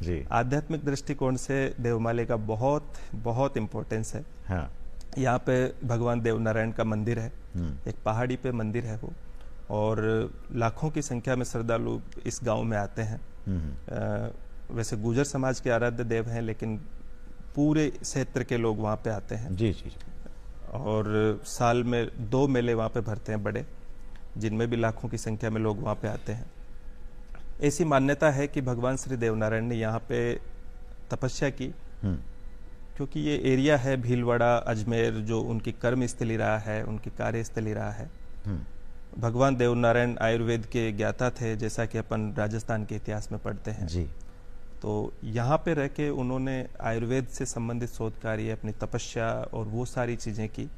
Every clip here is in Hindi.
जी। आध्यात्मिक दृष्टिकोण से देवमाली का बहुत बहुत इम्पोर्टेंस है। हाँ। यहाँ पे भगवान देवनारायण का मंदिर है, एक पहाड़ी पे मंदिर है वो, और लाखों की संख्या में श्रद्धालु इस गांव में आते हैं। वैसे गुर्जर समाज के आराध्य देव हैं, लेकिन पूरे क्षेत्र के लोग वहाँ पे आते हैं। जी जी। और साल में 2 मेले वहाँ पे भरते हैं बड़े, जिनमें भी लाखों की संख्या में लोग वहाँ पे आते हैं। ऐसी मान्यता है कि भगवान श्री देवनारायण ने यहाँ पे तपस्या की, क्योंकि ये एरिया है भीलवाड़ा अजमेर जो उनकी कर्म स्थली रहा है, उनकी कार्यस्थली रहा है। भगवान देवनारायण आयुर्वेद के ज्ञाता थे, जैसा कि अपन राजस्थान के इतिहास में पढ़ते हैं जी। तो यहाँ पे रह के उन्होंने आयुर्वेद से संबंधित शोध कार्य, अपनी तपस्या और वो सारी चीजें की।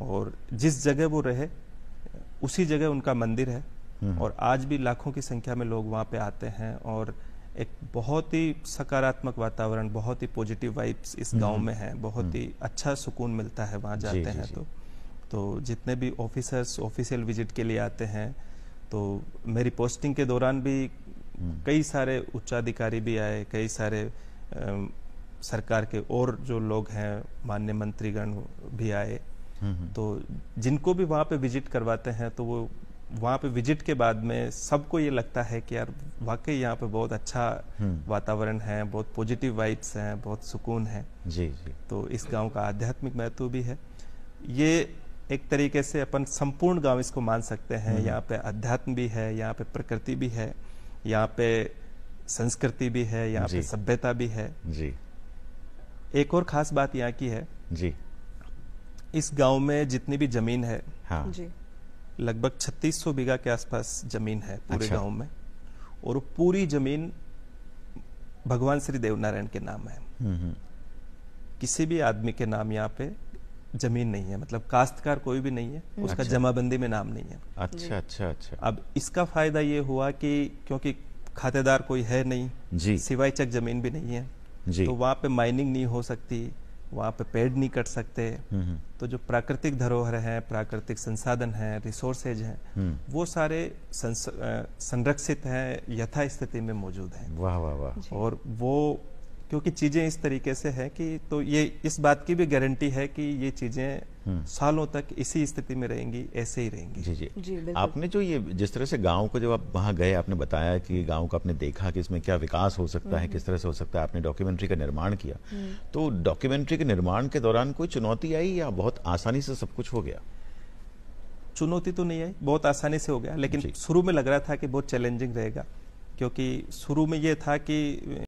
और जिस जगह वो रहे उसी जगह उनका मंदिर है, और आज भी लाखों की संख्या में लोग वहाँ पे आते हैं, और एक बहुत ही सकारात्मक वातावरण, बहुत ही पॉजिटिव वाइब्स इस गांव में है, बहुत ही अच्छा सुकून मिलता है वहाँ जाते हैं। तो जितने भी ऑफिसर्स ऑफिशियल विजिट के लिए आते हैं, तो मेरी पोस्टिंग के दौरान भी कई सारे उच्चाधिकारी भी आए, कई सारे सरकार के और जो लोग हैं माननीय मंत्रीगण भी आए। तो जिनको भी वहाँ पे विजिट करवाते हैं, तो वो वहाँ पे विजिट के बाद में सबको ये लगता है कि यार वाकई यहाँ पे बहुत अच्छा वातावरण है, बहुत पॉजिटिव वाइब्स हैं, बहुत सुकून है। जी जी। तो इस गांव का आध्यात्मिक महत्व भी है। ये एक तरीके से अपन संपूर्ण गांव इसको मान सकते हैं। यहाँ पे अध्यात्म भी है, यहाँ पे प्रकृति भी है, यहाँ पे संस्कृति भी है, यहाँ पे सभ्यता भी है। जी। एक और खास बात यहाँ की है जी, इस गांव में जितनी भी जमीन है, हाँ जी, लगभग 3600 बीघा के आसपास जमीन है पूरे अच्छा। गांव में, और पूरी जमीन भगवान श्री देवनारायण के नाम है। किसी भी आदमी के नाम यहाँ पे जमीन नहीं है, मतलब काश्तकार कोई भी नहीं है, उसका अच्छा। जमाबंदी में नाम नहीं है। अच्छा अच्छा अच्छा। अब इसका फायदा ये हुआ कि क्योंकि खातेदार कोई है नहीं जी, सिवाय चक जमीन भी नहीं है, जी। तो वहाँ पे माइनिंग नहीं हो सकती, वहाँ पे पेड़ नहीं कट सकते। तो जो प्राकृतिक धरोहर है, प्राकृतिक संसाधन है, रिसोर्सेज हैं, वो सारे संरक्षित हैं, यथा स्थिति में मौजूद हैं। वाह वाह वाह। और वो क्योंकि चीजें इस तरीके से हैं कि तो ये इस बात की भी गारंटी है कि ये चीजें सालों तक इसी स्थिति में रहेंगी, ऐसे ही रहेंगी। जी जी। आपने जो ये जिस तरह से गांव को जब आप वहां गए, आपने बताया कि गांव का आपने देखा कि इसमें क्या विकास हो सकता है, किस तरह से हो सकता है, आपने डॉक्यूमेंट्री का निर्माण किया। तो डॉक्यूमेंट्री के निर्माण के दौरान कोई चुनौती आई या बहुत आसानी से सब कुछ हो गया? चुनौती तो नहीं आई, बहुत आसानी से हो गया, लेकिन शुरू में लग रहा था कि बहुत चैलेंजिंग रहेगा, क्योंकि शुरू में ये था कि